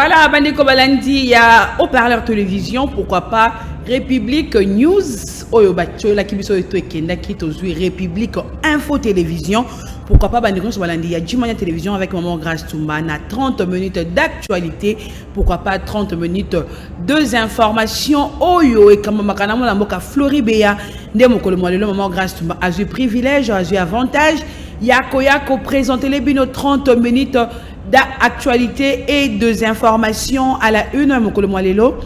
Voilà, Bandeko Balandi, il y a Haut-Parleur Télévision, pourquoi pas République News, Oyo Bacho, la Kibiso et Kenda qui tozui République Info Télévision, pourquoi pas Bandeko Balandi, il y a Jimania Télévision avec Maman Grâce Toumba, 30 minutes d'actualité, pourquoi pas 30 minutes deux informations, Oyo et Kamamakana la Moka Floribéa, Ndemoko le Maman Grâce Toumba, a eu privilège, a eu avantage, Yako présenter les bino 30 minutes d'actualité et deux informations à la une Mokolo Mwalelo.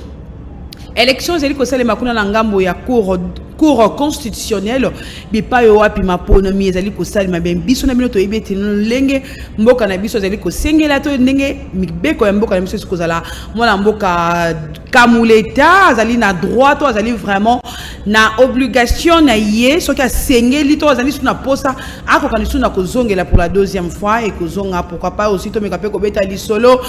Élections éliko sale makuna na ngambo ya cour constitutionnel bipa yo wapi maponomi ezali ko sale mabem biso na bino to yebeti lenge mboka na biso ezali ko sengela to ndenge mibeko ya mboka na biso ko zala mwana mboka kamuleta azali na droit to azali vraiment na obligation na ye soki asengeli to azali suna posa akoka suna kozongela pour la deuxième fois et kozonga pourquoi pas aussi to meka pe ko beta lisolo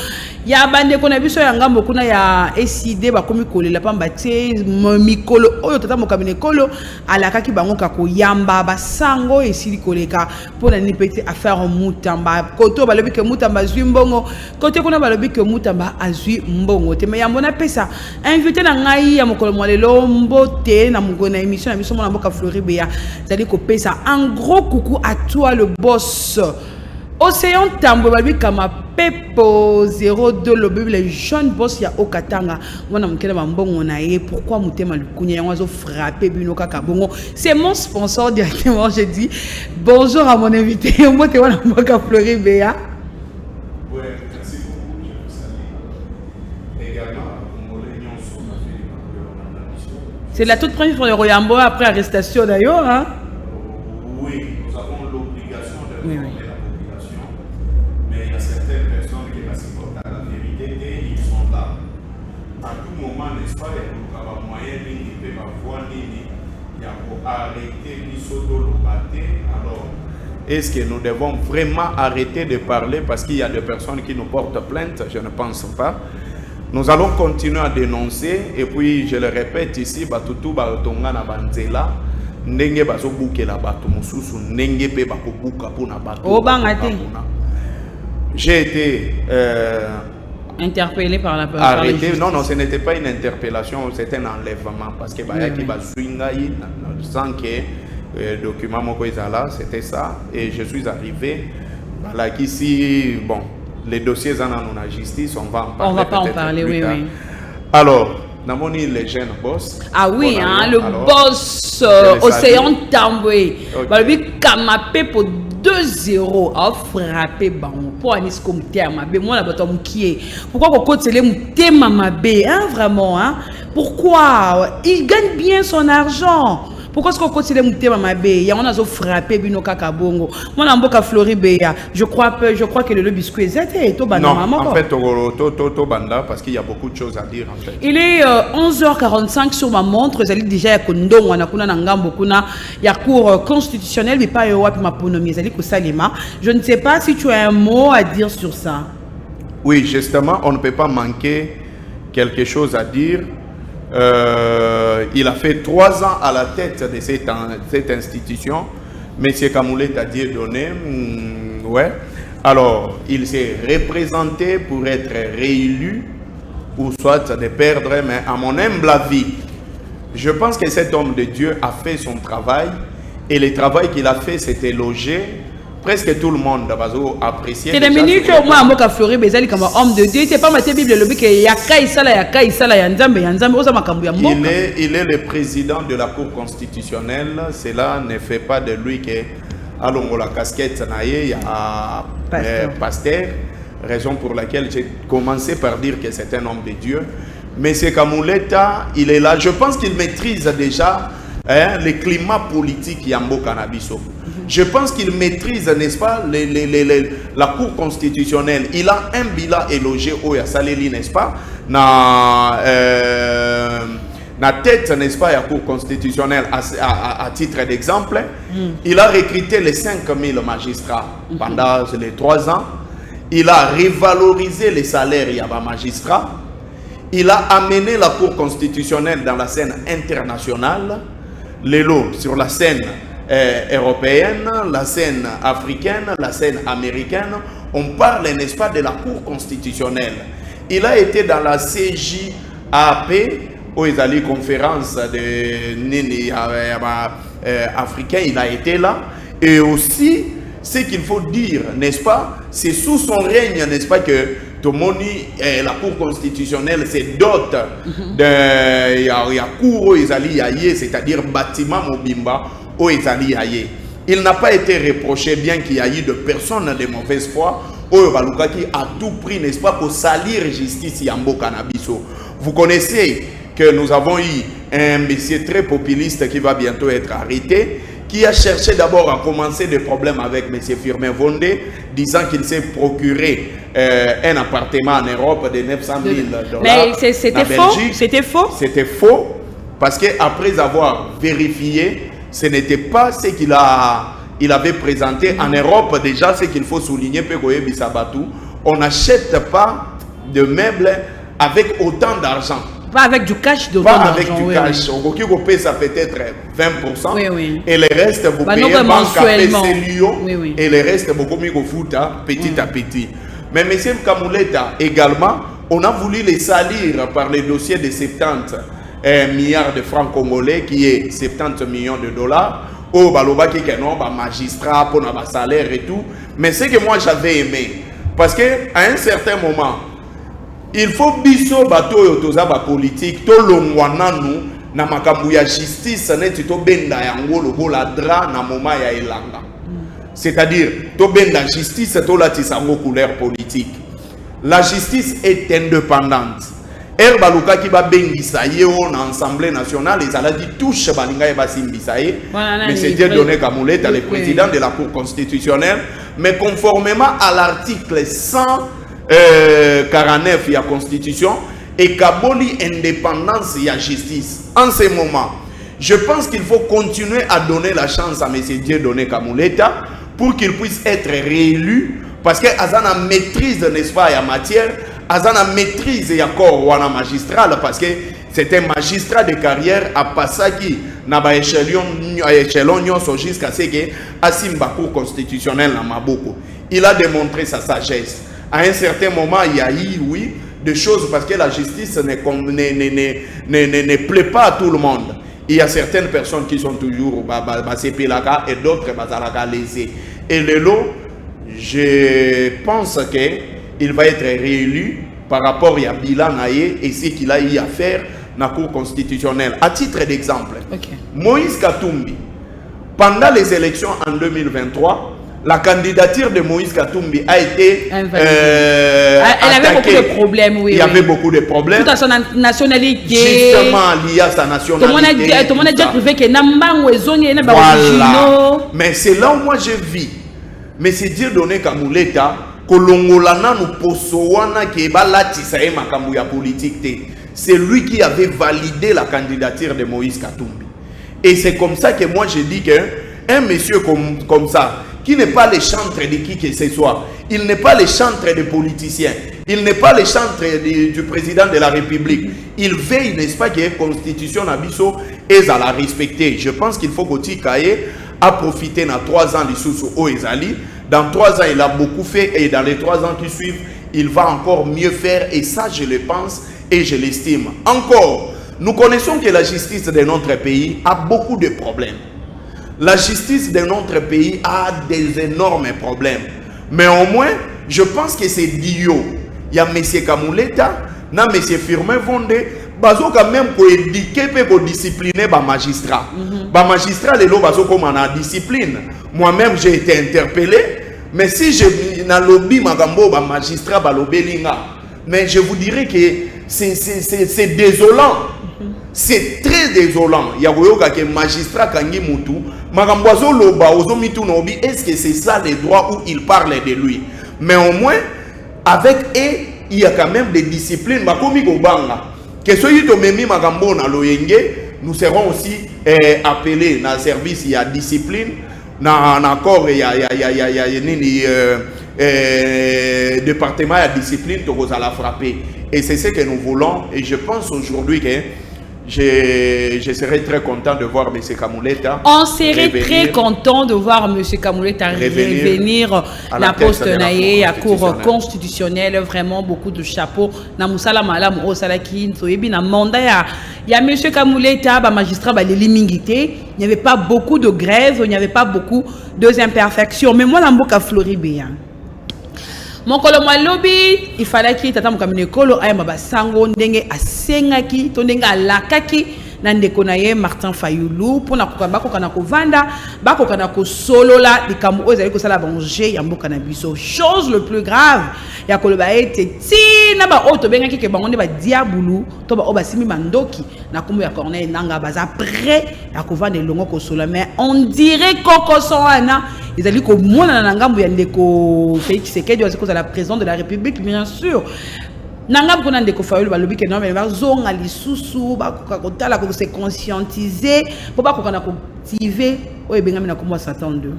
ya bande ko na biso ya ngambo kuna ya SID ba komi kolela pamba te mikolo oyo tata mokamine kolo alakaki bango kako yamba basango esili koleka pona ni pete affaire mutamba koto balobi ke mutamba azwi mbongo kote kuna balobi ke mutamba azwi mbongo te me yambo na pesa invité na ngai ya mokolo mwalelo mbote na mugona émission na biso mona mboka Floribéa zali ko pesa un gros coucou à toi le boss Océan Tambo babi kama Pepo 02 le bébé les jeunes boss ya Okatanga wana mukela mbongo na ye pourquoi mutema lukunya yango frapper bino kaka bongo c'est mon sponsor directement je dis bonjour à mon invité moi te wana mboka Floribéa. Ouais, merci beaucoup, je vous salue également c'est la toute première fois de Royambo après arrestation d'ailleurs hein. Oui, nous avons l'obligation de informer la population, mais il y a certaines personnes qui supportent à la vérité et ils sont là. À tout moment, n'est-ce pas, il y a un moyen de voir il y a pour arrêter l'isodolo batté. Alors, est-ce que nous devons vraiment arrêter de parler parce qu'il y a des personnes qui nous portent plainte? Je ne pense pas. Nous allons continuer à dénoncer et puis je le répète ici, Batutu Batonga na Banzela. Ndenge bazo bukela bato mususu ndenge pe bakobuka pona bato j'ai été interpellé par la arrêté non ce n'était pas une interpellation c'était un enlèvement parce que bayaki bazwinga sans que document moko ezala c'était ça et je suis arrivé voilà qu'ici bon les dossiers en la justice on va pas en parler oui. Alors Namoni les jeunes boss. Ah oui, hein, le boss Océan Tamboué. Balobi kamapé pour 2-0 a frappé bon pour anis comme terme mais moi la bâton qui est pourquoi qu'on côté les thème mabé hein vraiment hein pourquoi il gagne bien son argent. Pourquoi est-ce qu'on continue de monter ma bé? Il y a on a frappé bino kaka bongo. Moi na mboka Floribéa, je crois que le biscuit était to banda maman. Non, en fait to banda parce qu'il y a beaucoup de choses à dire en fait. Il est 11h45 sur ma montre, j'allais déjà ya kondongo wana kuna na ngambo kuna ya cour constitutionnelle mais pas yo wapi maponomi zali ko salima. Je ne sais pas si tu as un mot à dire sur ça. Oui, justement, on ne peut pas manquer quelque chose à dire. Il a fait 3 ans à la tête de cette institution. Monsieur Kamoulet a dit donné. Ouais. Alors, il s'est représenté pour être réélu ou soit de perdre, mais à mon humble avis, je pense que cet homme de Dieu a fait son travail et le travail qu'il a fait, c'était loger. Presque tout le monde a apprécié. C'est des minutes où moi, je suis Floribéa comme homme de Dieu. C'est pas ma Bible, le but qu'il y a il est le président de la Cour constitutionnelle. Cela ne fait pas de lui que allons la casquette il y a pasteur. Raison pour laquelle j'ai commencé par dire que c'est un homme de Dieu. Mais c'est Kamouleta, il est là. Je pense qu'il maîtrise déjà le climat politique Yambo Cannabiso. Je pense qu'il maîtrise, n'est-ce pas, la Cour constitutionnelle. Il a un bilan élogé au Yasaleli, n'est-ce pas, na tête, n'est-ce pas, la Cour constitutionnelle à titre d'exemple. Il a recruté les 5000 magistrats pendant les 3 ans. Il a revalorisé les salaires des magistrats. Il a amené la Cour constitutionnelle dans la scène internationale. Les lots sur la scène européenne, la scène africaine, la scène américaine. On parle, n'est-ce pas, de la Cour constitutionnelle. Il a été dans la CJAP, où ils allaient conférence de Nini africain, il a été là. Et aussi, ce qu'il faut dire, n'est-ce pas, c'est sous son règne, n'est-ce pas, que Tomoni, la Cour constitutionnelle, c'est dote de Yakouro Ezali Yaye, c'est-à-dire bâtiment Mobimba, où Ezali Yaye. Il n'a pas été reproché, bien qu'il y ait eu de personnes de mauvaise foi, où Balukaki a tout pris, n'est-ce pas, pour salir justice Yambo Cannabiso. Vous connaissez que nous avons eu un monsieur très populiste qui va bientôt être arrêté, qui a cherché d'abord à commencer des problèmes avec M. Firmin Vondé, disant qu'il s'est procuré un appartement en Europe de 900 000 $. Mais c'était faux? C'était faux? C'était faux, parce qu'après avoir vérifié, ce n'était pas ce qu'il avait présenté. En Europe, déjà, ce qu'il faut souligner, on n'achète pas de meubles avec autant d'argent. Pas avec du cash, pas avec du cash. On peut ça peut-être 20%. Et le reste, vous payez mensuellement. Et le reste, beaucoup mieux foot petit à petit. Mais M. Kamouleta, également, on a voulu les salir par le dossier de 70 milliards de francs congolais, qui est 70 millions de $. Au Baloba qui est non, magistrat, pour nos salaires et tout. Mais ce que moi j'avais aimé, parce qu'à un certain moment, il faut biso bato yo toza ba politique to longwana nous na makambu ya justice neti to benda yango lokola dra na moment ya elanga. C'est-à-dire to benda justice to la tisango couleur politique. La justice est indépendante. Baluka qui va bengisa yo na Assemblée nationale, ils allaient dire touche balinga et basimbisa ye. Mais c'est Dieu donné Kamouleta, le président de la Cour constitutionnelle, mais conformément à l'article 149 il y a constitution et Kaboli indépendance il y a justice. En ce moment, je pense qu'il faut continuer à donner la chance à M. Dieudonné Kamouleta pour qu'il puisse être réélu, parce que Azana maîtrise, n'est-ce pas, en matière, Azana maîtrise et corps wana magistral, parce que c'est un magistrat de carrière à Passaki na ba échelon jusqu'à ce que Asimba Cour constitutionnelle na Maboko. Il a démontré sa sagesse. À un certain moment, il y a eu, oui, des choses, parce que la justice ne plaît pas à tout le monde. Il y a certaines personnes qui sont toujours et d'autres lésées. Et le lot, je pense qu'il va être réélu par rapport à Bilan Naye et ce qu'il a eu à faire dans la Cour constitutionnelle. À titre d'exemple, Moïse Katumbi, pendant les élections en 2023, la candidature de Moïse Katumbi a été elle avait beaucoup de problèmes, oui. Il y avait beaucoup de problèmes. Tout à son nationalité. Justement lié à sa nationalité. Tout le monde a déjà prouvé que Nambango est zone. Voilà. Mais c'est là où moi je vis. Mais c'est Dieudonné Kamouleta, Kolongolana nous posowana qui est balatisa et makambu ya politique. C'est lui qui avait validé la candidature de Moïse Katumbi. Et c'est comme ça que moi je dis qu'un monsieur comme ça, qui n'est pas le chantre de qui que ce soit, il n'est pas le chantre des politiciens, il n'est pas le chantre du président de la République. Il veille, n'est-ce pas, que la constitution Nabiso est à la respecter. Je pense qu'il faut que Tikaye a profité dans 3 ans du sous au Ezali. Dans 3 ans, il a beaucoup fait et dans les 3 ans qui suivent, il va encore mieux faire. Et ça, je le pense et je l'estime. Encore, nous connaissons que la justice de notre pays a beaucoup de problèmes. La justice de notre pays a des énormes problèmes. Mais au moins, je pense que c'est Dio. Il y a M. Kamouleta, il y a M. Firmin Vondé, bazo quand même pour éduquer et pour discipliner les magistrats. Les magistrats, les bazo comme en discipline. Moi-même, j'ai été interpellé. Mais si je na lobby magambo ba magistrat ba lobelinga, mais je vous dirais que c'est désolant. C'est très désolant. Il y a que magistrat Kangi Moutou, Magamboazo Loba, Ozomitu Nobi, est-ce que c'est ça les droits où il parle de lui? Mais au moins, avec eux, il y a quand même des disciplines. Makomi Gobanga, que ce qui Memi Magambo na Loyenge, nous serons aussi appelés dans le service, il y a discipline, dans l'accord, il y a département de discipline, tu vas la frapper. Et c'est ce que nous voulons. Et je pense aujourd'hui que je serais très content de voir M. Kamuleta. On serait très content de voir M. Kamuleta revenir à la poste naïe, à cour constitutionnelle. Vraiment beaucoup de chapeaux. Na musala malam o salaki ntoyebi na mandat il y a M. Kamuleta, magistrat l'élimingité. Il n'y avait pas beaucoup de grèves, il n'y avait pas beaucoup d'imperfections. Mais moi, l'amboka Floribé. Mon colonel lobby, il fallait qu'il t'attende comme une colo à ma sango ndenge a sengaki, tondenga lakaki, nandeko naye Martin Fayulu pour na kokamba ko kana ko vanda, ba ko kana ko solo la di kamu ozali ko sala banger ya mboka na biso. Chose le plus grave, ya koloba ete ti na ba auto bengaki ke bango ne ba diabulu, to ba obasimi mandoki na kumu ya Corneille nanga baza prêt ya ko vanda longo ko solo mais on dirait koko soana ils allaient comme moi dans l'angambu yandeko Félix Tshisekedi parce que la présidente de la République bien sûr nangam qu'on a ndeko Fayulu balobi que non mais va zonga lisusu ba kokota ko se conscientiser pour pas qu'on a activer o ebengami na komwa Satan 2.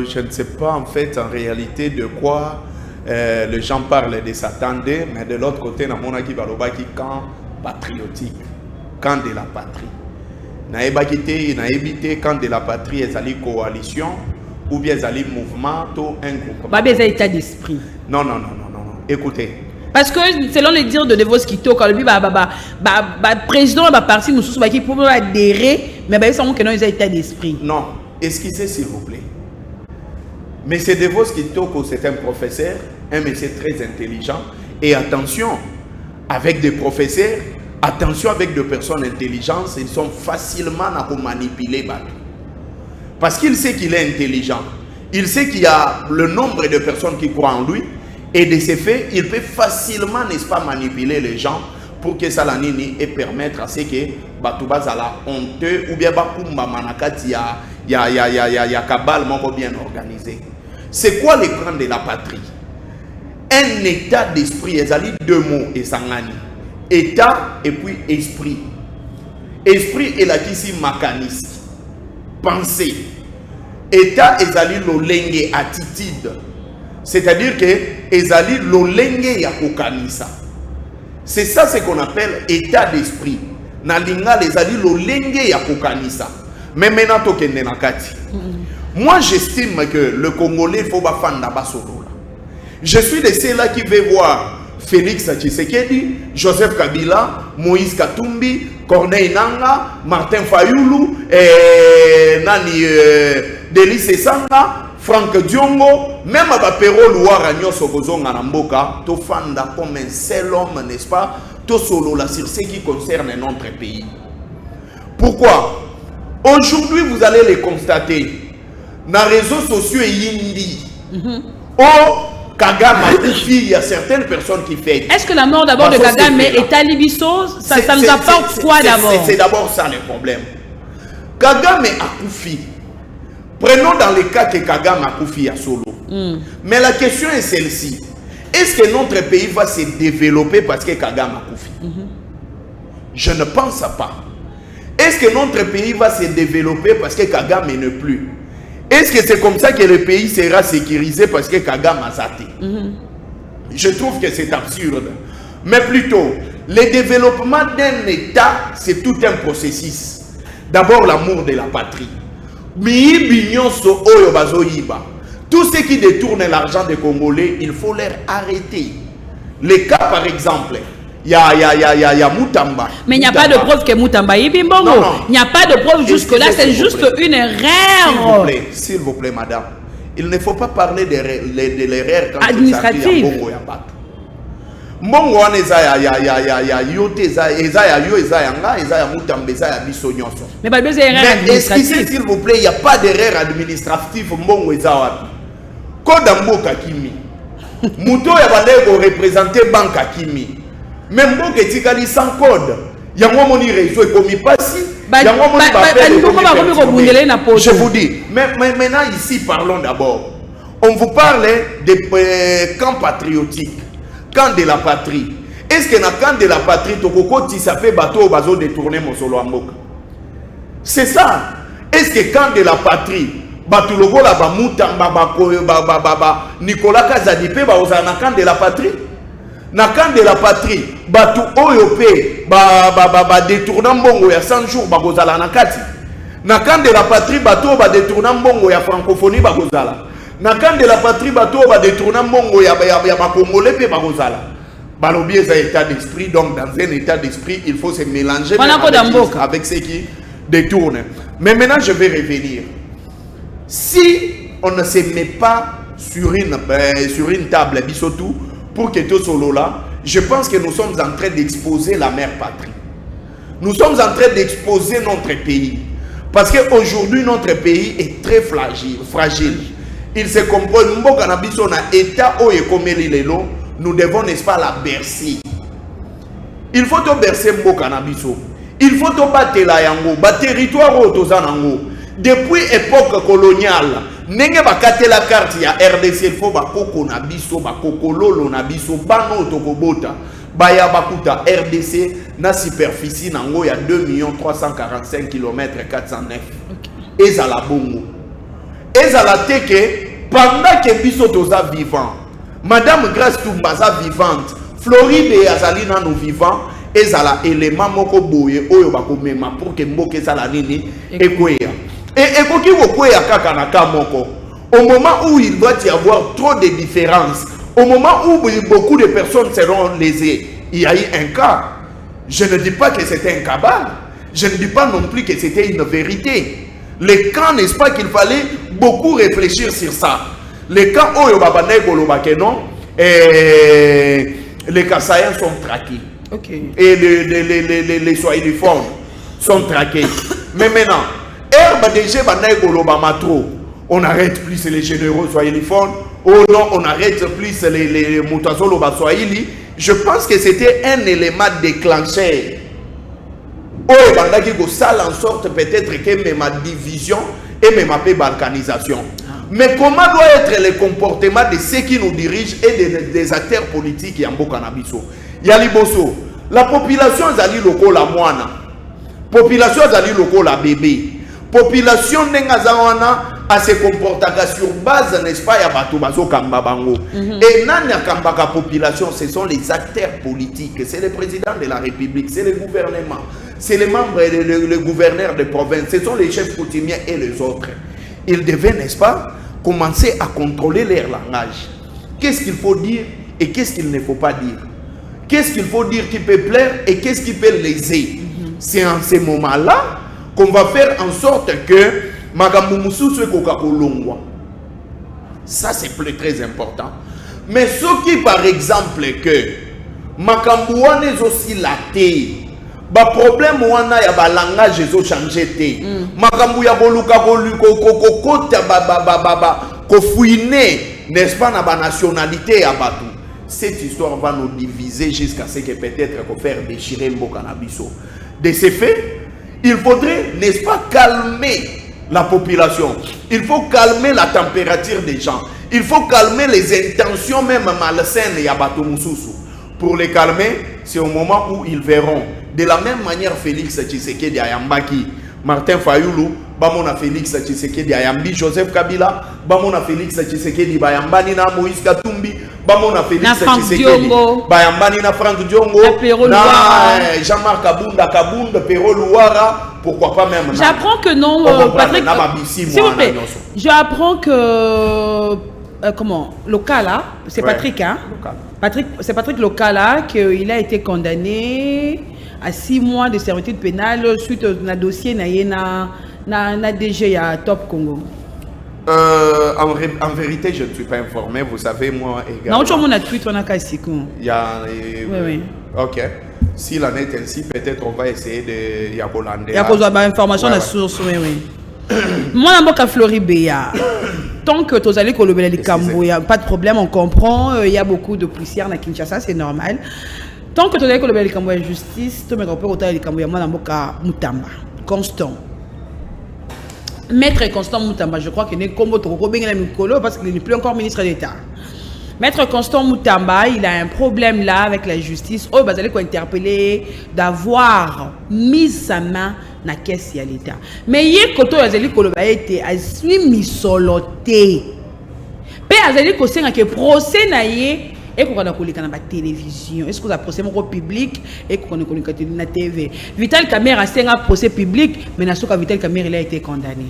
Je ne sais pas en fait en réalité de quoi les gens parlent de Satan 2, mais de l'autre côté na monaki baloba qui camp patriotique, camp de la patrie. Naïbité quand de la patrie est allée coalition ou bien est allée mouvement ou un groupe. Pas besoin d'état d'esprit. Non. Écoutez. Parce que selon les dires de Devos Kito, quand le président va partir, nous sommes qui pour adhérer, mais ils sont que non, ils ont état d'esprit. Non, excusez s'il vous plaît. Mais c'est Devos Kito, c'est un professeur, un monsieur très intelligent. Et attention, avec des professeurs. Attention avec des personnes intelligentes, ils sont facilement à manipuler. Parce qu'il sait qu'il est intelligent. Il sait qu'il y a le nombre de personnes qui croient en lui. Et de ce fait, il peut facilement, n'est-ce pas, manipuler les gens pour que ça l'anini et permettre à ce que Batubazala honteux ou bien Bakumba Manakati ya cabal bien organisé. C'est quoi l'écran de la patrie? Un état d'esprit, ils ont deux mots et sangani. État et puis esprit. Esprit est la kisi makanisi. Pensée. État est allé l'olenge attitude. C'est-à-dire que est allé l'olenge ya kokanisa. C'est ça ce qu'on appelle état d'esprit. Nalinga les allé l'olenge ya kokanisa. Mais maintenant tokende nakati. Moi j'estime que le Congolais faut bafanda basolo. Je suis de ceux-là qui veulent voir Félix Tshisekedi, Joseph Kabila, Moïse Katumbi, Corneille Nanga, Martin Fayulu, Denis Sesanga, Franck Diongo, même à Pero Louara Nyoso Gozonga Namboka, to fanda comme un seul homme, n'est-ce pas? To solo là sur ce qui concerne notre pays. Pourquoi? Aujourd'hui, vous allez les constater. Dans les réseaux sociaux, Yindi. Kagame, il y a certaines personnes qui font. Est-ce que la mort d'abord de Kagame est à Libiso? Ça nous apporte quoi d'abord? C'est d'abord ça le problème. Kagame a Koufi. Prenons dans le cas que Kagame a Koufi à solo. Mais la question est celle-ci. Est-ce que notre pays va se développer parce que Kagame a Koufi? Je ne pense pas. Est-ce que notre pays va se développer parce que Kagame n'est plus? Est-ce que c'est comme ça que le pays sera sécurisé parce que Kagame a zaté? Je trouve que c'est absurde. Mais plutôt, le développement d'un État, c'est tout un processus. D'abord, l'amour de la patrie. Tous ceux qui détournent l'argent des Congolais, il faut les arrêter. Les cas, par exemple, il y a Moutamba. Mais il n'y a pas de preuve que Moutamba est bimbongo. Il n'y a pas de preuve jusque-là, c'est juste une erreur. S'il vous plaît, madame. Il ne faut pas parler de l'erreur administrative. Mbongo wana ya yote eza ya yo eza ya nga eza ya Moutamba eza ya biso nyonso. Mais pas besoin d'erreur administrative. S'il vous plaît, il n'y a pas d'erreur administrative. Mbongo eza wapi? Koda mboka kimi. Muto ya bandeko représenter banque kimi. Même si tu as sans code, il y a un moment où il passi. Je vous dis, mais maintenant ici parlons d'abord. On vous parle de camp patriotique, camp de la patrie. Est-ce que dans le camp de la patrie, tu sais bateau bazo détourner mon solo amboka? C'est ça. Est-ce que camp de la patrie, batulogo la ba Moutamba Nicolas Kazadipe ba osana camp de la patrie? Dans le camp de la patrie, batu oyo pe ba détournant mbongo ya 100 jours bakozala na kati. Na camp de la patrie bato ba détournant mbongo ya francophonie bakozala. Na camp de la patrie bato ba détournant mbongo ya bakongolais pe bakozala. Balobi est un état d'esprit, donc dans un état d'esprit, il faut se mélanger avec ceux qui détournent. Mais maintenant, je vais revenir. Si on ne se met pas sur une table, bisotou, pour que tout solo là, je pense que nous sommes en train d'exposer la mère patrie. Nous sommes en train d'exposer notre pays. Parce qu'aujourd'hui, notre pays est très fragile. Il se comprend, nous devons, n'est-ce pas, la bercer. Il faut te bercer Mbokanabiso. Il faut te battre la yango, battre territoire au Tozanango. Depuis l'époque coloniale, nenge bakate la carte ya RDC, il faut bakoko nabiso, bakoko lolo nabiso, bano tokobota. Baya bakuta RDC na superficie nango ya 2 345 km 409. Et à la bongo. Et à la teke, pendant que biso toza vivant, Madame Grace Toumbaza vivante, Floride et Azalina nous vivants, et à la élément moko boye oyo bakomema pour que mboke sala nini ekweya. Et ekoki okweya kaka na ka moko. Au moment où il doit y avoir trop de différences, au moment où beaucoup de personnes seront lésées, il y a eu un cas. Je ne dis pas que c'était un cabal. Je ne dis pas non plus que c'était une vérité. Le cas, n'est-ce pas qu'il fallait beaucoup réfléchir sur ça. Les cas où les Kassaïens sont traqués. Okay. Et les Swahiliphones sont traqués. Mais maintenant, on arrête plus les généraux Swahiliphones. Oh non, on arrête plus les Moutazolo Swahili. Je pense que c'était un élément déclencheur. Oh, ça en sorte peut-être que même ma division et même ma balkanisation. Mais comment doit être le comportement de ceux qui nous dirigent et des acteurs politiques en Bokanabiso? Yaliboso, la population zali loko la moana, population zali loko la bébé, population nengazawana à se comporter sur base, n'est-ce pas, yabato baso kamba bango. Et nanya kambaka population, ce sont les acteurs politiques, c'est le président de la République, c'est le gouvernement, c'est les membres, le gouverneur de province, ce sont les chefs coutumiers et les autres. Ils devaient, n'est-ce pas, commencer à contrôler leur langage. Qu'est-ce qu'il faut dire et qu'est-ce qu'il ne faut pas dire? Qu'est-ce qu'il faut dire qui peut plaire et qu'est-ce qui peut léser? C'est en ce moment-là qu'on va faire en sorte que ça c'est très important. Mais ce qui par exemple que Makambouane est aussi laté. Ba problème wana ya ba langage ezo changer té. Makambu ya boluka kokota ko fouiner, n'est-ce pas, na ba nationalité ya batu. Cette histoire va nous diviser jusqu'à ce que peut-être qu'on faire déchirer Mbokanabiso. De ce fait, il faudrait, n'est-ce pas, calmer la population. Il faut calmer la température des gens. Il faut calmer les intentions même malsaines ya batu mususu. Pour les calmer, c'est au moment où ils verront. De la même manière, Félix Tshisekedi Ayambaki, Martin Fayoulou, Bamona Félix Tshisekedi Ayambi, Joseph Kabila, Bamona Félix Tshisekedi Bayambani na Moïse Katumbi, Bamona Félix Tshisekedi Bayambani na Franck Diongo, na Jean-Marc Kabunda, Pero Louara, pourquoi pas même. J'apprends que non, Patrick. S'il vous plaît, j'apprends que comment, Lokala, c'est Patrick, hein? Patrick, c'est Patrick Lokala qu'il a été condamné à 6 mois de servitude pénale suite à un dossier na DG à Top Congo. En vérité, je ne suis pas informé. Vous savez, moi également. Non, on a tweet, on a cassé. Il y a. Oui. Ok. S'il en est ainsi, peut-être on va essayer de Yabolande. Il y a besoin d'informations à la source, oui. Moi, je suis à Floribéa. Tant que tu allais colober les Cambo, il n'y a pas de problème, on comprend. Il y a beaucoup de poussière à Kinshasa, c'est normal. Tant que tu allais colober les Cambo, la justice, tu me rappelles autant les Cambo, moi, je Mutamba, Constant. Maître Constant Mutamba, je crois qu'il est comme parce qu'il n'est plus encore ministre d'État. Maître Constant Mutamba, il a un problème là avec la justice. Oh, bah, vous allez interpeller d'avoir mis sa main na caisse ya l'État. Mais hier, quand vous allez collaborer, azui misoloté. Pe azali ko senga ke procès na ye et qu'on a collé la télévision. Est-ce que vous avez procès mon public et qu'on a collé la TV? Vital Kamerhe a un procès public, mais Vital Kamerhe il a été condamné.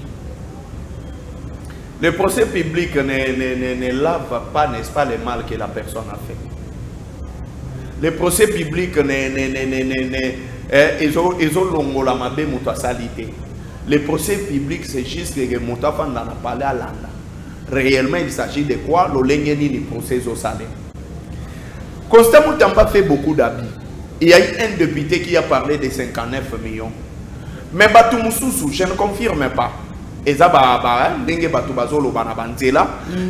Le procès public ne lave pas, n'est-ce pas, le mal que la personne a fait. Le procès public ils ont longola mabe muta salité. Le procès public c'est juste que muta fanda na parler à l'anda. Réellement il s'agit de quoi? L'olengeni ni procès au salé. Constant Moutamba fait beaucoup d'habits. Il y a eu un député qui a parlé de 59 millions. Mais Batou Moussoussou, je ne confirme pas.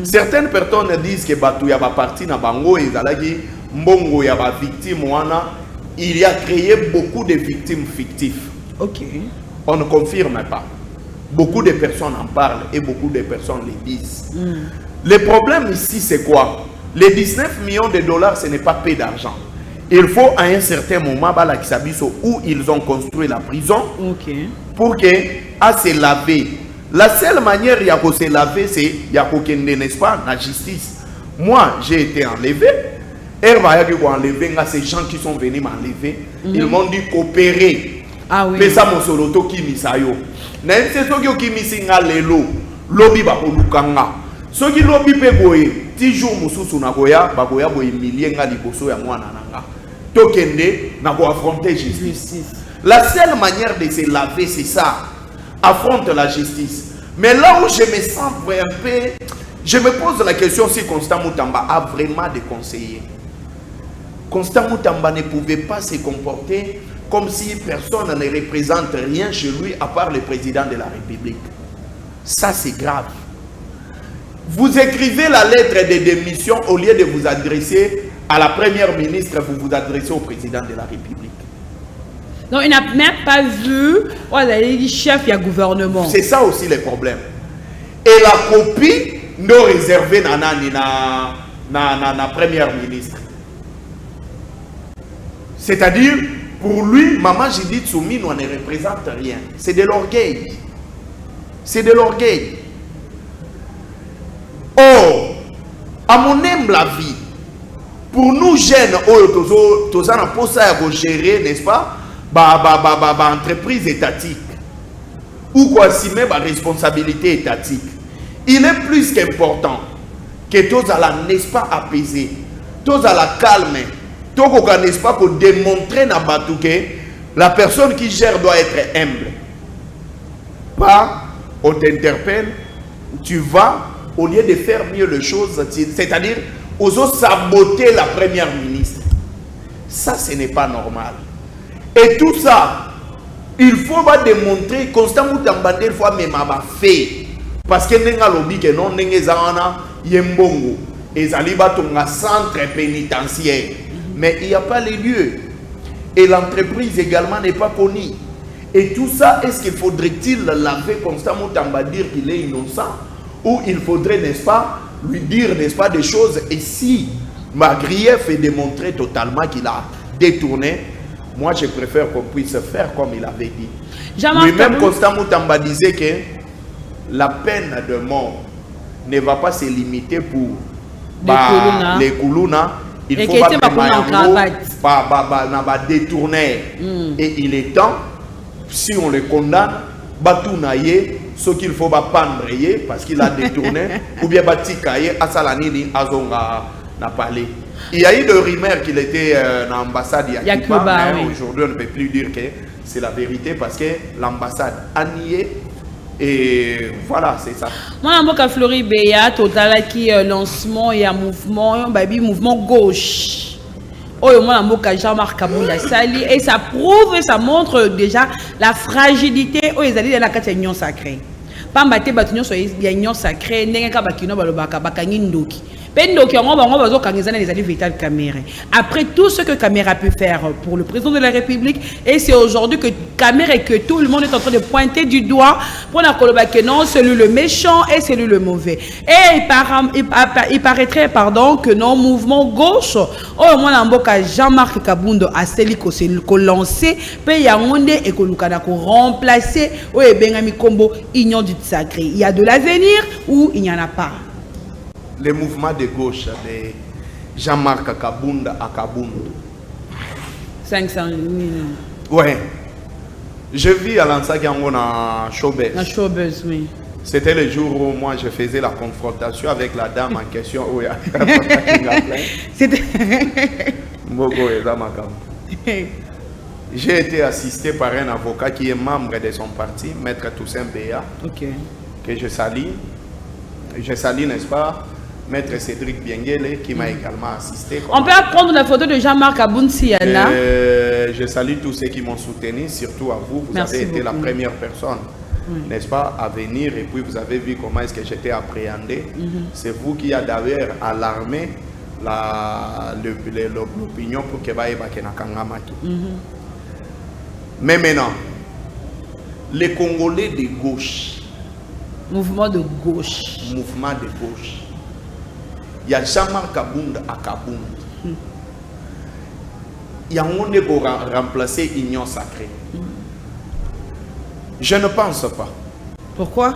Certaines personnes disent que Batou y a parti na bango et mbongo y a victime wana. Il y a créé beaucoup de victimes fictives. Ok. On ne confirme pas. Beaucoup de personnes en parlent et beaucoup de personnes le disent. Le problème ici c'est quoi? Les 19 millions de dollars ce n'est pas peu d'argent. Il faut à un certain moment où ils ont construit la prison pour que à se laver. La seule manière de se laver, c'est n'est-ce pas, la justice. Moi, j'ai été enlevé. Ces gens qui sont venus m'enlever, ils m'ont dit coopérer. Ah oui. Pesa mosoloto ki misayo. Na nse soki okimisinga lelo, lobi bakolukanga. Soki lobi pe boye, ti jour mususu na koya, bakoya boye milienga liboso ya mwana nanga. Tokende na ko affronter justice. La seule manière de se laver, c'est ça. Affronte la justice. Mais là où je me sens un peu, je me pose la question si Constant Moutamba a vraiment des conseillers. Constant Moutamba ne pouvait pas se comporter comme si personne ne représente rien chez lui à part le président de la République. Ça c'est grave. Vous écrivez la lettre de démission au lieu de vous adresser à la première ministre, vous vous adressez au président de la République. Non, il n'a même pas vu le chef du gouvernement. C'est ça aussi le problème. Et la copie non réservée na première ministre. C'est-à-dire, pour lui, Maman Judith Soumino ne représente rien. C'est de l'orgueil. C'est de l'orgueil. Or, à mon humble avis, pour nous jeunes, tous en poste à gérer, n'est-ce pas, entreprise étatique ou quoi si même responsabilité étatique, il est plus qu'important que tous à la, n'est-ce pas, apaiser, tous à la calme, tous n'est-ce pas, pour démontrer na batou que la personne qui gère doit être humble. Pas on t'interpelle, tu vas au lieu de faire mieux les choses, c'est-à-dire aux autres saboter la première ministre. Ça ce n'est pas normal. Et tout ça, il faut démontrer Constant Moutamba des fois même à fait. Parce que nenga lobby que non nenga zana yembongo et zaliba tonga centre pénitentiaire. Mais il n'y a pas les lieux. Et l'entreprise également n'est pas connue. Et tout ça, est-ce qu'il faudrait-il laver Constant Moutamba dire qu'il est innocent? Ou il faudrait, n'est-ce pas, lui dire, n'est-ce pas, des choses? Et si Magrief est démontré totalement qu'il a détourné, moi, je préfère qu'on puisse faire comme il avait dit. Lui-même, Constant Moutamba disait que la peine de mort ne va pas se limiter pour les Koulouna. Il faut pas détourner. Et il est temps, si on le condamne, Batounaye, ce qu'il faut pendre parce qu'il a détourné, ou bien Batikaye, Asalanini, Azonga n'a parlé. Il y a eu des rumeurs qu'il était dans l'ambassade il y a Cuba, mais aujourd'hui on ne peut plus dire que c'est la vérité parce que l'ambassade a nié et voilà, c'est ça. Moi, je suis Flori Beya, total qui lancement et un mouvement gauche. Oh, moi, je suis Jean-Marc Kabounda Sali et ça prouve et ça montre déjà la fragilité où ils allaient dans la catégorie sacrée. Pas battre batunion sur union sacrée, n'enga bakino balobaka bakangindoki. Après tout ce que Kamerhe a pu faire pour le président de la République, et c'est aujourd'hui que Kamerhe et que tout le monde est en train de pointer du doigt pour la que non, c'est lui le méchant et c'est lui le mauvais. Et il paraîtrait que non, mouvement gauche, au moins Jean-Marc Kabounda a celle qu'on lancé, puis et qu'on remplacé, et Bengami Kombo, union du sacré. Il y a de l'avenir ou il n'y en a pas. Les mouvements de gauche, Jean-Marc Kabunda à Kabunda. 500 000. Ouais. Je vis à l'Ansagango dans Showbiz. Dans Showbiz, oui. C'était le jour où moi je faisais la confrontation avec la dame en question. C'était. J'ai été assisté par un avocat qui est membre de son parti, Maître Toussaint Béa, que je salue. Je salue, n'est-ce pas, Maître Cédric Biengele, qui m'a également assisté. On peut prendre la photo de Jean-Marc Abounsiana. Je salue tous ceux qui m'ont soutenu, surtout à vous. Vous avez été la première personne, n'est-ce pas, à venir. Et puis vous avez vu comment est-ce que j'étais appréhendé. C'est vous qui a d'ailleurs alarmé l'opinion pour que Nakangamaki. Mais maintenant, les Congolais de gauche. Mouvement de gauche. Mouvement de gauche. Il y a Jean-Marc Kabunda à Kabunda. Il y a un qui va remplacer Union Sacrée. Je ne pense pas. Pourquoi?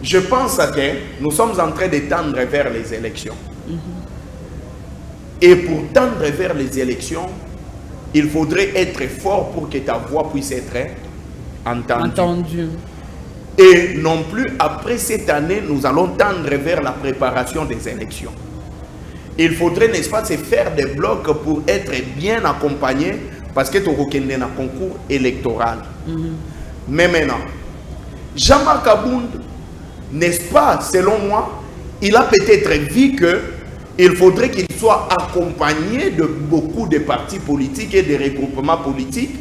Je pense que nous sommes en train de tendre vers les élections. Et pour tendre vers les élections, il faudrait être fort pour que ta voix puisse être entendue. Et non plus, après cette année, nous allons tendre vers la préparation des élections. Il faudrait, n'est-ce pas, se faire des blocs pour être bien accompagné, parce que tu as un concours électoral. Mais maintenant, Jean-Marc Kabunda, n'est-ce pas, selon moi, il a peut-être vu que il faudrait qu'il soit accompagné de beaucoup de partis politiques et de regroupements politiques.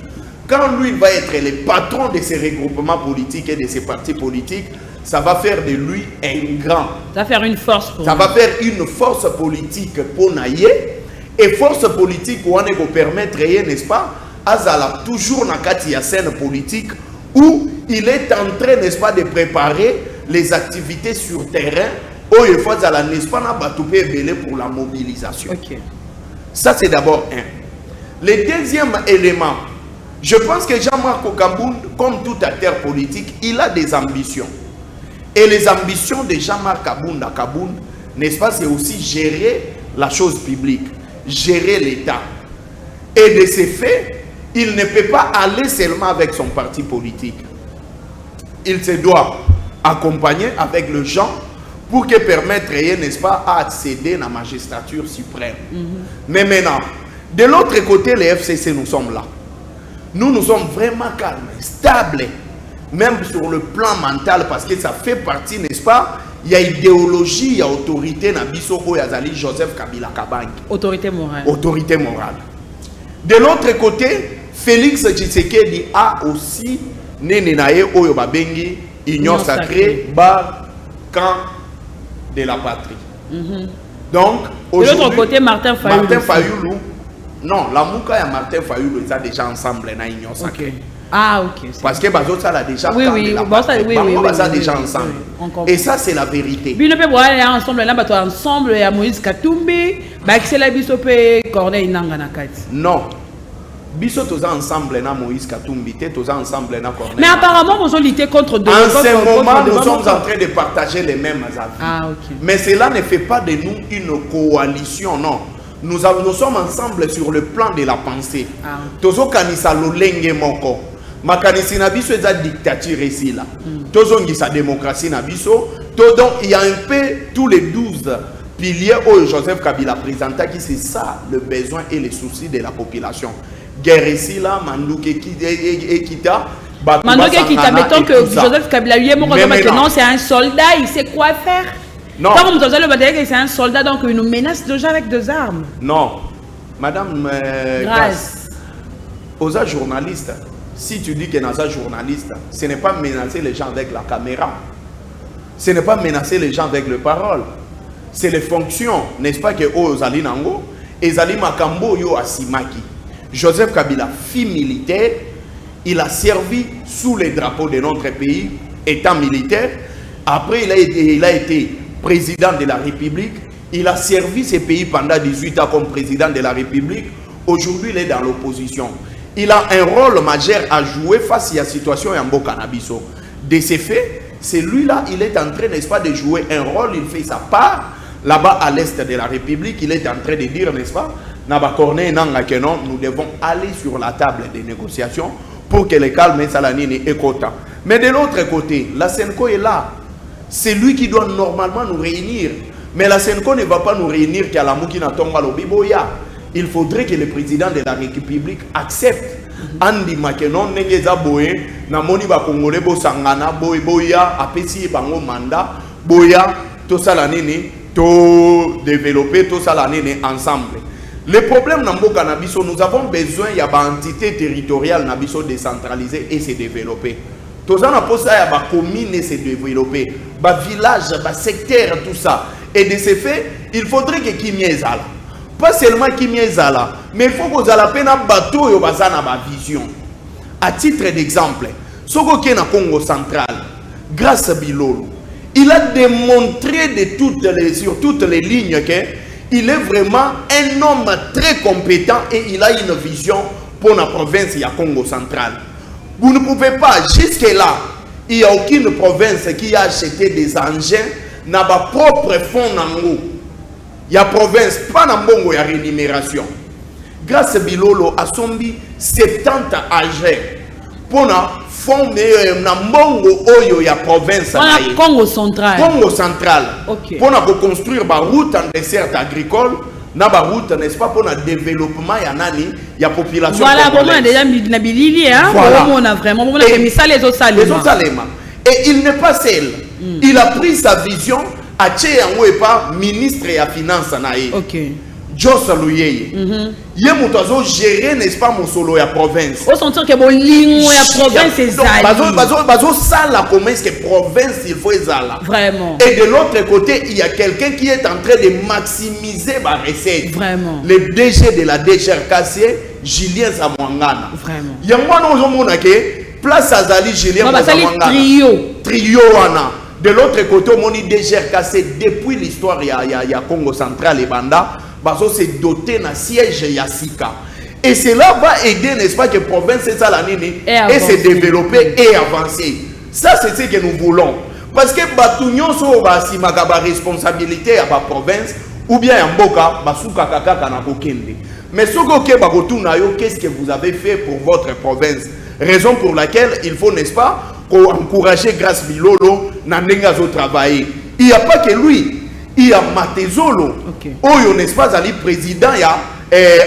Quand lui va être le patron de ces regroupements politiques et de ces partis politiques, ça va faire de lui un grand. Ça va faire une force pour ça va faire une force politique pour Naye. Et force politique où on va permettre, n'est-ce pas, Azala toujours dans la scène politique où il est en train, n'est-ce pas, de préparer les activités sur terrain. Oh, il faut à la n'est-ce pas pour la mobilisation. Ça, c'est d'abord un. Le deuxième élément, je pense que Jean-Marc Kabunda, comme tout acteur politique, il a des ambitions. Et les ambitions de Jean-Marc Kabunda, n'est-ce pas, c'est aussi gérer la chose publique, gérer l'État. Et de ces faits, il ne peut pas aller seulement avec son parti politique. Il se doit accompagner avec le gens pour que permettre, n'est-ce pas, à accéder à la magistrature suprême. Mais maintenant, de l'autre côté, les FCC, nous sommes là. Nous sommes vraiment calmes, stables, même sur le plan mental, parce que ça fait partie, n'est-ce pas, il y a idéologie, il y a autorité, Nabisoko Yazali, Joseph Kabila Kabangi. Autorité morale. Autorité morale. De l'autre côté, Félix Tshisekedi a aussi Nenenaye Oyobabengi, Union Sacrée, Bar, Camp de la patrie. Donc, de l'autre côté, Martin Fayoulou. Non, la Mouka et Martin Fayoulou, ils sont déjà ensemble dans l'Union Sacrée. Ah, ok. Parce que Bazota l'a déjà déjà ensemble. Et ça, c'est la vérité. Bien, on peut voir ensemble, là, ensemble, il y a Moïse Katumbi, Baxela Bisopé, Corneille Nanganakati. Non. Biso tous ensemble na Moïse Katumbi, tous ensemble na Corneille. Mais apparemment, vous luttez contre deux. En ce moment, nous sommes en train de partager les mêmes avis. Ah, ok. Mais cela ne fait pas de nous une coalition, non. Nous sommes ensemble sur le plan de la pensée. Tozo kanisa lolenge moko. Makanisi na biso eza dictature ici là. Tozo ngisa démocratie na biso. Donc il y a un peu tous les 12 piliers où Joseph Kabila présenta qui c'est ça le besoin et les soucis de la population. Guerre ici là, Mandouke Kita. Mandouke Kita, mettons que Joseph Kabila lui est mort non, c'est un soldat, il sait quoi faire. Non. Quand vous avez le bataille, c'est un soldat, donc il nous menace déjà avec des armes. Non. Madame Grâce. Aux journalistes, si tu dis que dans un journaliste, ce n'est pas menacer les gens avec la caméra. Ce n'est pas menacer les gens avec les paroles. C'est les fonctions, n'est-ce pas, que Ozali Nango et Zali Makambo Yo Asimaki. Joseph Kabila, fille militaire, il a servi sous les drapeaux de notre pays, étant militaire. Après, il a été président de la République. Il a servi ce pays pendant 18 ans comme président de la République. Aujourd'hui, il est dans l'opposition. Il a un rôle majeur à jouer face à la situation en Bokanabiso. De ces faits, c'est lui-là, il est en train, n'est-ce pas, de jouer un rôle. Il fait sa part là-bas à l'est de la République, il est en train de dire, n'est-ce pas, nous devons aller sur la table des négociations pour que le calme Salanini est content. Mais de l'autre côté, la Senko est là. C'est lui qui doit normalement nous réunir. Mais la Senko ne va pas nous réunir qu'à la Moukina Tomba Lobiboya. Il faudrait que le président de la République accepte. Andi Makenon Nengeza Boye, Namoni Bakongole Bosangana, Boya, Apesi Bango Manda, Boya, tout ça l'année, tout développer, tout ça l'année ensemble. Le problème dans le Nabiso, nous avons besoin il y a une entité territoriale Nabiso décentralisée et se développer. Tout ça, il y a une commune et se développer, un village, un secteur, tout ça. Et de ce fait, il faudrait que Kimia est là. Pas seulement Kimia est là, mais il faut que vous ayez la peine à bateau et à vision. À titre d'exemple, Soko qui est dans Congo central, grâce à Bilolo, il a démontré sur toutes les lignes qu'il est vraiment un homme très compétent et il a une vision pour la province du Congo central. Vous ne pouvez pas, jusque-là, il n'y a aucune province qui a acheté des engins dans sa propre fonds. Il y a province, pas dans bongo, il y a rémunération. Grâce à Bilolo, a sombi 70 agents pour fond dans bongo, il y a province. Congo central. Congo central. Okay. Pour construire une route en dessert agricole. Na ba route n'est-ce pas pour le développement ya nani ya population. Voilà comment déjà nabilili hein. Voilà. On a vraiment on a mis ça les autres salema. Et il n'est pas seul. Il a pris sa vision à Tchéango et pas ministre et à finance naïe. OK. Jos Louyeye. Yé moutazo gérer n'est-ce pas mon solo ya province. On sentir que bon ligne ya province c'est ça. Bazo ça la comment est-ce que province il faut ça. Vraiment. Et de l'autre côté, il y a quelqu'un qui est en train de maximiser ma recette. Vraiment. Le DG de la DGRKC, Julien Zamwangana. Vraiment. Il y a moi non place Azali Julien Zamwangana. Trio wana. De l'autre côté, mon DGRKC depuis l'histoire il y a Congo central et Banda. Bazo s'est doté d'un siège Yassika. Et cela va aider, n'est-ce pas, que la province et se développer et avancer. Ça, c'est ce que nous voulons. Parce que Batunion so si magaba responsabilité à la province ou bien en Boka, Basuka Kaka Kanakokende. Mais ce que qu'est-ce que vous avez fait pour votre province? Raison pour laquelle il faut, n'est-ce pas, encourager grâce Bilolo Nandengazo travailler. Il n'y a pas que lui. Il y a Matezolo, Oyo, n'est-ce pas, Ali président, il y a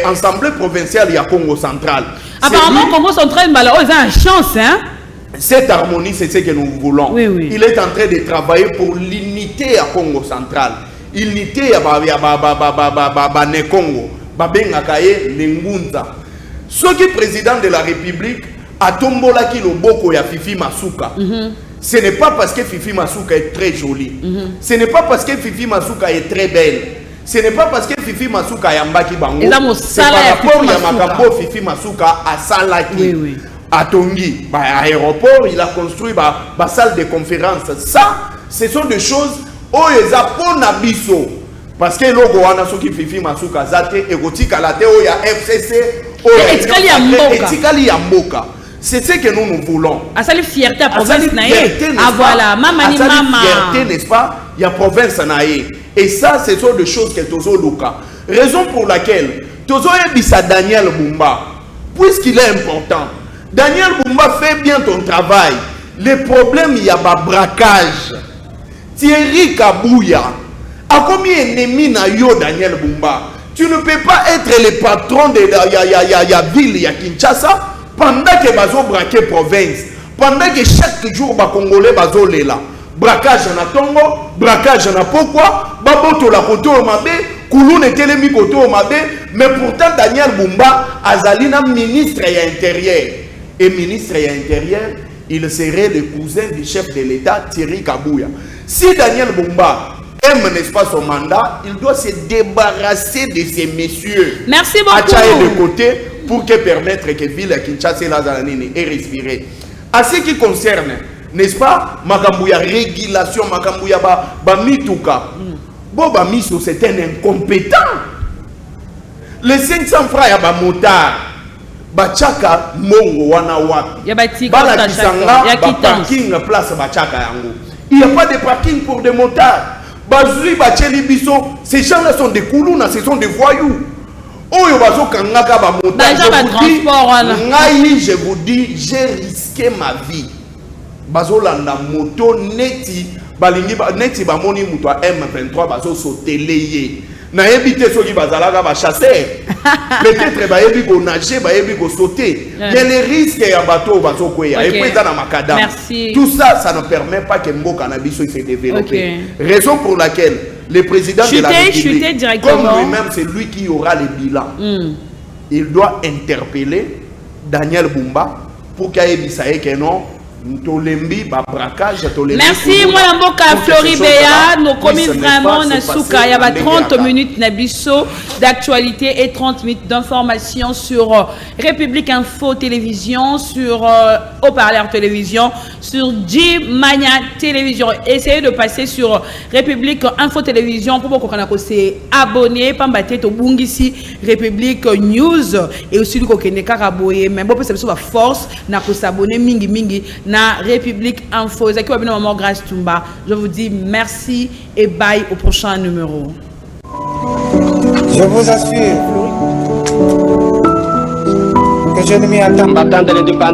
Assemblée provinciale, il y a Congo central. Apparemment, Congo central, il a une chance, hein? Cette harmonie, c'est ce que nous voulons. Oui, oui. Il est en train de travailler pour l'unité à Congo central. L'unité à Congo, Babengakaye, Lengunza. Ce qui est président de la République, a tombola ki loboko ya Fifi Masuka. Ce n'est pas parce que Fifi Masuka est très jolie. Ce n'est pas parce que Fifi Masuka est très belle. Ce n'est pas parce que Fifi Masuka est Mbaki Bango. C'est par rapport à Makambo Fifi Masuka à Salaki. Oui, oui. À Tongi, à l'aéroport, il a construit une salle de conférence. Ça, ce sont des choses où ils ont Nabiso. Parce que logo wana soki Fifi Masuka zate egotika la te oya FCC etikali ya mboka. C'est ce que nous voulons. À ça, la fierté à la province naïe. Ah voilà, maman ni maman. Fierté, n'est-ce pas? Il y a province naïe. Et ça, ce sont des choses que Tozo Luka. Raison pour laquelle Tozo Ebisa Daniel Bumba, puisqu'il est important. Daniel Bumba fait bien ton travail. Le problème, il y a un braquage. Thierry Kabouya, à combien d'ennemis na yo Daniel Bumba? Tu ne peux pas être le patron de la ville, ya Kinshasa. Pendant que bazo braquer province, pendant que chaque jour ba Congolais bazo lela, braquage na Tongo, braquage na pourquoi, baboto la koto o mabe, Kouloune telemi koto o mabe, mais pourtant Daniel Bumba azalina ministre ya intérieur. Et ministre ya intérieur, il serait le cousin du chef de l'État Thierry Kabouya. Si Daniel Bumba aime, n'est-ce pas, son mandat, il doit se débarrasser de ces messieurs. Merci beaucoup. Achaye de côté pour que permettre que ville Kinshasa et respirer. À ce qui concerne, n'est-ce pas, Makambouya régulation, Makambouya ba mituka. Bon, ba miso, c'est un incompétent. Les 500 francs, il y a ba motard. Bachaka mongo wana wapi. Ya bati parking place bachaka yango. Il n'y a pas de parking pour des motards. bazui bacheli biso, ces gens-là sont des koulouna, ce sont des voyous. Oyo bazo kangaka ba montagne. Je vous dis, j'ai risqué ma vie. Bazo landa moto neti balingi neti bamoni muto M23 bazo soteleye. Na éviter ceux qui bazalaga ba chasser. Peut-être ba yebi go nager, ba yebi go sauter. Mais les risques ya bateau bazo koya et puis dans makadam. Tout ça, ça ne permet pas que Mbo Cannabis se développe. Raison pour laquelle le président de la République, comme lui-même, c'est lui qui aura le bilan. Il doit interpeller Daniel Bumba pour qu'il ait dit que non. Merci, moi Mboka Floribéa, nous commis vraiment Nasuka, il y a 30 minutes Nabiso d'actualité et 30 minutes d'information sur République Info Télévision, sur Haut-Parleur Télévision, sur J-Mania Télévision. Essayez de passer sur République Info Télévision pour qu'on s'est abonné, Pambate to Bungisi, République News et aussi du Kokeneka Raboye, mais bon, c'est la force, n'a qu'à s'abonner mingi na République Info. Je vous dis merci et bye au prochain numéro. Je vous assure que je ne m'y attends pas.